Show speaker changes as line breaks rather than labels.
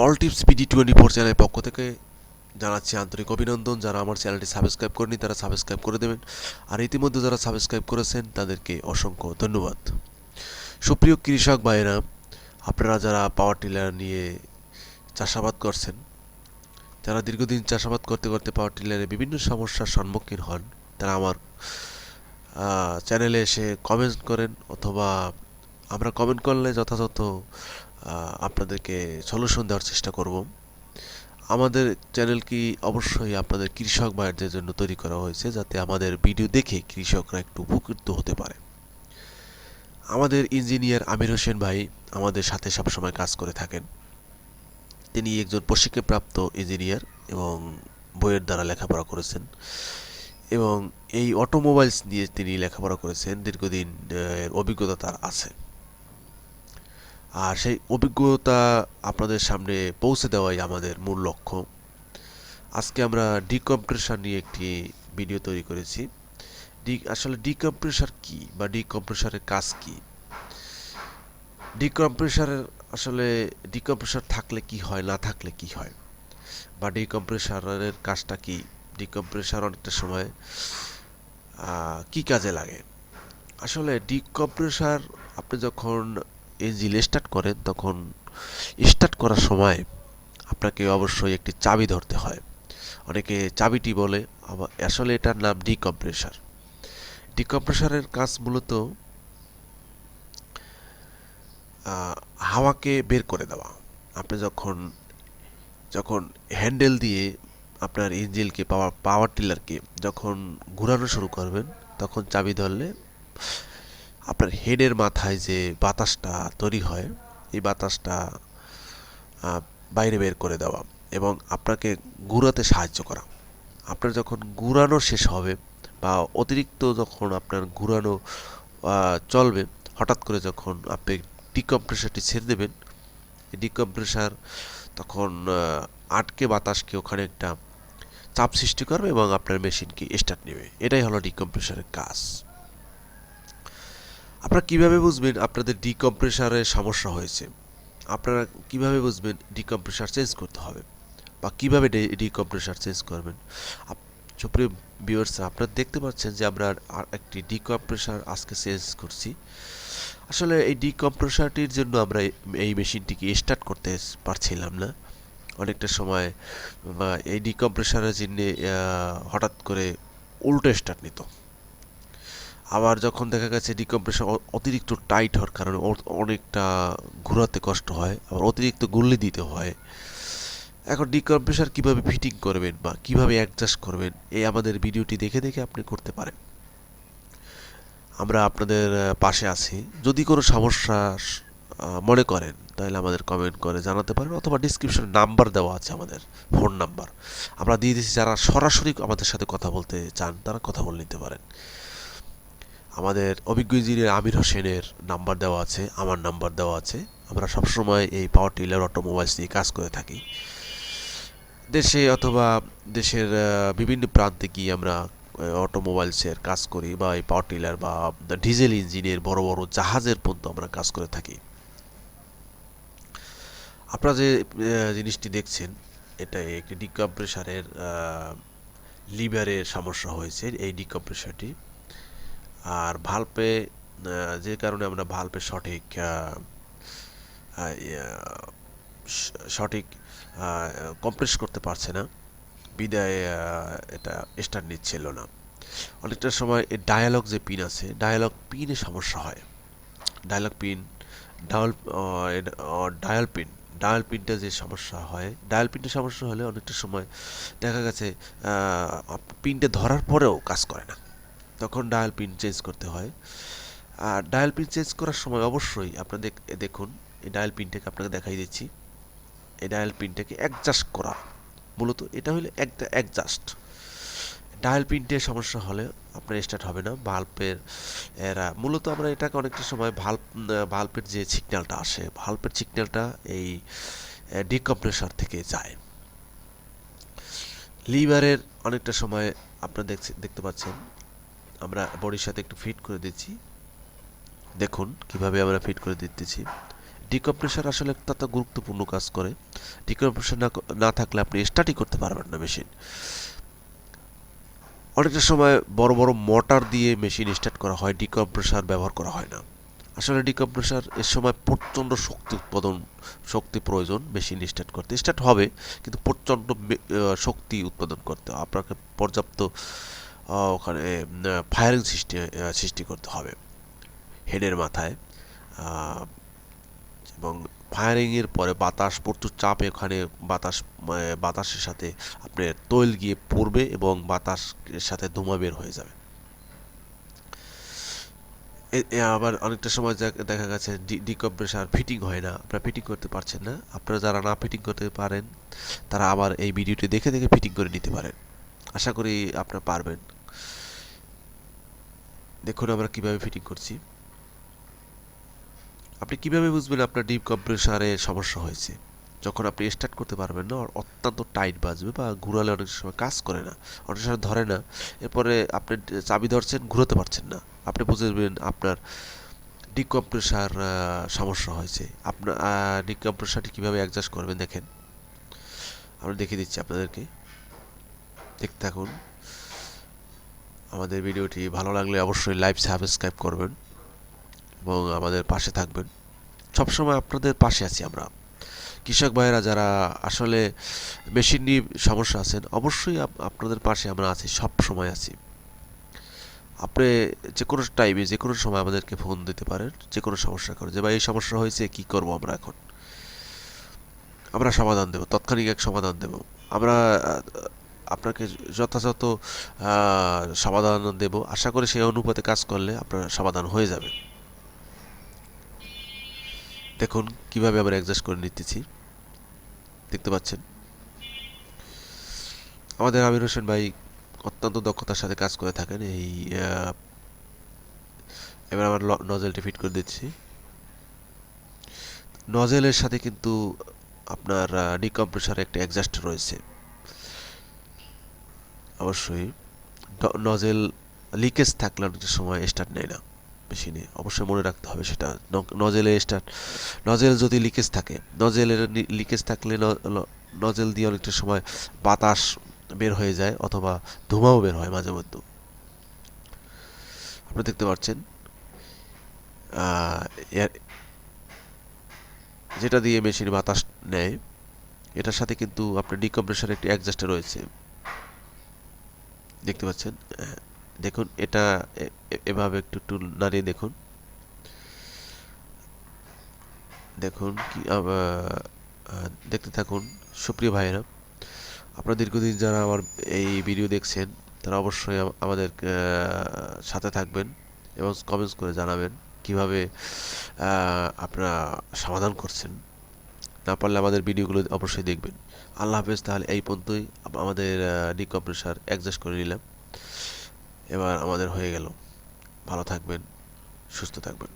All tips BD24 চ্যানেলের পক্ষ থেকে জানাচ্ছি আন্তরিক অভিনন্দন। যারা আমার চ্যানেলটি সাবস্ক্রাইব করেনি তারা সাবস্ক্রাইব করে দেবেন, আর ইতিমধ্যে যারা সাবস্ক্রাইব করেছেন তাদেরকে অসংখ্য ধন্যবাদ। সুপ্রিয় কৃষক ভাইয়েরা, আপনারা যারা পাওয়ার টিলার নিয়ে চাষাবাদ করছেন, যারা দীর্ঘদিন চাষাবাদ করতে করতে পাওয়ার টিলারে বিভিন্ন সমস্যার সম্মুখীন হন, তারা আমার চ্যানেলে এসে কমেন্ট করেন, অথবা আমরা কমেন্ট করলে যথাযথ আপনাদেরকে সলিউশন দেওয়ার চেষ্টা করব। আমাদের চ্যানেল কি অবশ্যই আপনাদের কৃষক ভাইদের জন্য তৈরি করা হয়েছে, যাতে আমাদের ভিডিও দেখে কৃষকরা একটু উপকৃত হতে পারে। আমাদের ইঞ্জিনিয়ার আমির হোসেন ভাই আমাদের সাথে সবসময় কাজ করে থাকেন। তিনি একজন প্রশিক্ষণপ্রাপ্ত ইঞ্জিনিয়ার এবং বইয়ের দ্বারা লেখাপড়া করেছেন, এবং এই অটোমোবাইলস নিয়ে তিনি লেখাপড়া করেছেন। দীর্ঘদিন অভিজ্ঞতা তার আছে, আর সেই অভিজ্ঞতা আপনাদের সামনে পৌঁছে দেওয়াই আমাদের মূল লক্ষ্য। আজকে আমরা ডিকম্প্রেসার নিয়ে একটি ভিডিও তৈরি করেছি। আসলে ডিকম্প্রেসার কি বা ডিকম্প্রেসারের কাজ কি? ডিকম্প্রেসার থাকলে কি হয়, না থাকলে কি হয়, বা ডিকম্প্রেসারের কাজটা কি? ডিকম্প্রেসার অনেকটা সময় কি কাজে লাগে? আসলে ডিকম্প্রেসার আপনি যখন ইঞ্জিন স্টার্ট করেন, তখন স্টার্ট করার সময় আপনাকে অবশ্যই একটি চাবি ধরতে হয়। অনেকে চাবিটি বলে, আবার আসলে এটার নাম ডিকম্প্রেসার। ডিকম্প্রেসারের কাজ মূলত হাওয়াকে বের করে দেওয়া। আপনি যখন যখন হ্যান্ডেল দিয়ে আপনার ইঞ্জিনকে পাওয়ার টিলারকে যখন ঘোরানো শুরু করবেন, তখন চাবি ধরলে আপনার হেডের মাথায় যে বাতাসটা তৈরি হয়, এই বাতাসটা বাইরে বের করে দেওয়া এবং আপনাকে ঘুরাতে সাহায্য করা। আপনার যখন ঘুরানো শেষ হবে বা অতিরিক্ত যখন আপনার ঘুরানো চলবে, হঠাৎ করে যখন আপনি ডিকম্প্রেসারটি ছেড়ে দেবেন, ডিকম্প্রেসার তখন আটকে বাতাসকে ওখানে একটা চাপ সৃষ্টি করবে এবং আপনার মেশিনকে স্টার্ট নেবে। এটাই হলো ডিকম্প্রেসারের কাজ। আপনারা কিভাবে বুঝবেন আপনাদের ডিকম্প্রেসারের সমস্যা হয়েছে? আপনারা কিভাবে বুঝবেন ডিকম্প্রেসার চেঞ্জ করতে হবে, বা কিভাবে ডিকম্প্রেসার চেঞ্জ করবেন? সুপ্রিয় ভিউয়ার্স, আপনারা দেখতে পাচ্ছেন যে আমরা একটি ডিকম্প্রেসার আজকে চেঞ্জ করছি। আসলে এই ডিকম্প্রেসারটির জন্য আমরা এই মেশিনটিকে স্টার্ট করতে পারছিলাম না। অনেকটা সময় এই ডিকম্প্রেসারের জন্য হঠাৎ করে উল্টো স্টার্ট নিত। আবার যখন দেখা গেছে ডিকম্প্রেসার অতিরিক্ত টাইট হওয়ার কারণে অনেকটা ঘোরাতে কষ্ট হয়, আবার অতিরিক্ত গুল্লি দিতে হয়। এখন ডিকম্প্রেসার কিভাবে ফিটিং করবেন বা কিভাবে অ্যাডজাস্ট করবেন, এই আমাদের ভিডিওটি দেখে দেখে আপনি করতে পারেন। আমরা আপনাদের পাশে আছি। যদি কোনো সমস্যা মনে করেন, তাহলে আমাদের কমেন্ট করে জানাতে পারেন, অথবা ডিসক্রিপশনে নাম্বার দেওয়া আছে, আমাদের ফোন নাম্বার আমরা দিয়ে দিচ্ছি। যারা সরাসরি আমাদের সাথে কথা বলতে চান, তারা কথা বলে নিতে পারেন। আমাদের অভিজ্ঞ ইঞ্জিনিয়ার আমির হোসেনের নাম্বার দেওয়া আছে, আমার নাম্বার দেওয়া আছে। আমরা সবসময় এই পাওয়ার টিলার অটোমোবাইলস নিয়ে কাজ করে থাকি। দেশে অথবা দেশের বিভিন্ন প্রান্তে গিয়ে আমরা অটোমোবাইলসের কাজ করি, বা এই পাওয়ার টিলার বা ডিজেল ইঞ্জিনের বড় বড় জাহাজের পর্যন্ত আমরা কাজ করে থাকি। আপনারা যে জিনিসটি দেখছেন, এটা একটি ডিকম্প্রেসারের লিভারের সমস্যা হয়েছে, এই ডিকম্প্রেসারটি। আর ভালপে যে কারণে আমরা ভালপে সঠিক কম্প্রেস করতে পারছে না, বিদায় এটা স্টার্ট নিচ্ছিল না। অনেকটা সময় এই ডায়ালগ যে পিন আছে, ডায়ালগ পিনে সমস্যা হয়। Dialog pin dial pin dial পিনটা যে সমস্যা হয়, ডায়াল পিনটা সমস্যা হলে অনেকটা সময় দেখা গেছে পিনটা ধরার পরেও কাজ করে না, তখন ডায়াল পিন চেঞ্জ করতে হয়। আর ডায়াল পিন চেঞ্জ করার সময় অবশ্যই আপনারা দেখুন, এই ডায়াল পিনটাকে আপনাকে দেখাই দিচ্ছি। এই ডায়াল পিনটাকে অ্যাডজাস্ট করা, মূলত এটা হলো একটা অ্যাডজাস্ট। ডায়াল পিনটের সমস্যা হলে আপনার স্টার্ট হবে না। মূলত আমরা এটাকে অনেকটা সময় ভাল্বের যে সিগন্যালটা আসে, ভাল্বের সিগন্যালটা এই ডিকম্প্রেসার থেকে যায়। লিভারের অনেকটা সময় আপনারা দেখতে পাচ্ছেন, আমরা বডির সাথে একটু ফিট করে দিচ্ছি। দেখুন কিভাবে আমরা ফিট করে দিতেছি। ডিকম্প্রেসার আসলে অত্যন্ত গুরুত্বপূর্ণ কাজ করে। ডিকম্প্রেসার না থাকলে আপনি স্টার্টই করতে পারবেন না মেশিন। অনেকটা সময় বড় বড় মোটর দিয়ে মেশিন স্টার্ট করা হয়, ডিকম্প্রেসার ব্যবহার করা হয় না। আসলে ডিকম্প্রেসার এর সময় প্রচণ্ড শক্তি প্রয়োজন মেশিন স্টার্ট করতে। স্টার্ট হবে কিন্তু প্রচণ্ড শক্তি উৎপাদন করতে হবে। আপনাকে পর্যাপ্ত ওখানে ফায়ারিং সৃষ্টি করতে হবে হেডের মাথায়, এবং ফায়ারিংয়ের পরে বাতাস প্রচুর চাপে ওখানে বাতাসের সাথে আপনার তৈল গিয়ে পড়বে এবং বাতাসের সাথে ধোঁয়া বের হয়ে যাবে। আবার অনেকটা সময় দেখা গেছে ডিকম্প্রেসার ফিটিং হয় না, আপনারা ফিটিং করতে পারছেন না। আপনারা যারা না ফিটিং করতে পারেন তারা আবার এই ভিডিওটি দেখে দেখে ফিটিং করে নিতে পারেন। আশা করি আপনারা পারবেন। দেখুন আমরা কিভাবে ফিটিং করছি। আপনি কিভাবে বুঝবেন আপনার ডিপ কম্প্রেসারে সমস্যা হয়েছে? যখন আপনি স্টার্ট করতে পারবেন না, অত্যন্ত টাইট বাজবে বা ঘুরালে অনেক সময় কাজ করে না, অনেক সময় ধরে না, এরপরে আপনি চাবি ধরছেন, ঘুরাতে পারছেন না, আপনি বুঝবেন আপনার ডিকম্প্রেসার সমস্যা হয়েছে। আপনার ডিকম্প্রেসারটি কীভাবে অ্যাডজাস্ট করবেন দেখেন, আমরা দেখিয়ে দিচ্ছি আপনাদেরকে, দেখতে থাকুন। আমাদের ভিডিওটি ভালো লাগলে অবশ্যই লাইভ সাবস্ক্রাইব করবেন এবং আমাদের পাশে থাকবেন। সবসময় আপনাদের পাশে আছি আমরা। কৃষক ভাইয়েরা যারা আসলে মেশিন নিয়ে সমস্যা আছেন, অবশ্যই আপনাদের পাশে আমরা আছি, সব সময় আছি। আপনি যে কোনো টাইমে যে কোনো সময় আমাদেরকে ফোন দিতে পারেন, যে কোনো সমস্যা করে, যে ভাই এই সমস্যা হয়েছে, কি করব আমরা এখন, আমরা সমাধান দেব, তাৎক্ষণিক এক সমাধান দেব। আমরা আপনাকে যথাযথ সমাধান দেব। আশা করি সেই অনুপাতে কাজ করলে আপনার সমাধান হয়ে যাবে। দেখুন কিভাবে আমরা অ্যাডজাস্ট করে নিতেছি, দেখতে পাচ্ছেন। আমাদের আমির হোসেন ভাই অত্যন্ত দক্ষতার সাথে কাজ করে থাকেন। এবার আমরা নজেলটি ফিট করে দিচ্ছি। নজেলের সাথে কিন্তু আপনার ডিকম্প্রেসারে একটা অ্যাডজাস্ট রয়েছে। অবশ্যই নজেল লিকেজ থাকলে অনেক সময় স্টার্ট নেয় না মেশিনে, অবশ্যই মনে রাখতে হবে সেটা। নজেল যদি লিকেজ থাকে, নজেলের লিকেজ থাকলে নজেল দিয়ে অনেকটা সময় বাতাস বের হয়ে যায় অথবা ধোঁয়াও বের হয় মাঝে মধ্যে। আপনি দেখতে পাচ্ছেন যেটা দিয়ে মেশিনে বাতাস নেয়, এটার সাথে কিন্তু আপনার ডিকম্প্রেসার একটি অ্যাডজাস্টার রয়েছে, দেখতে পাচ্ছেন। দেখুন এটা এভাবে একটু নাড়িয়ে দেখুন, দেখুন কি দেখতে থাকুন। সুপ্রিয় ভাইয়েরা, আপনারা দীর্ঘদিন যারা আমার এই ভিডিও দেখছেন তারা অবশ্যই আমাদের সাথে থাকবেন এবং কমেন্টস করে জানাবেন কিভাবে আপনারা সমাধান করছেন। না পারলে আমাদের ভিডিওগুলো অবশ্যই দেখবেন। আল্লাহ হাফেজ। তাহলে এই পর্যন্তই আমাদের ডিকম্প্রেসার অ্যাডজাস্ট করে নিলাম, এবার আমাদের হয়ে গেল। ভালো থাকবেন, সুস্থ থাকবেন।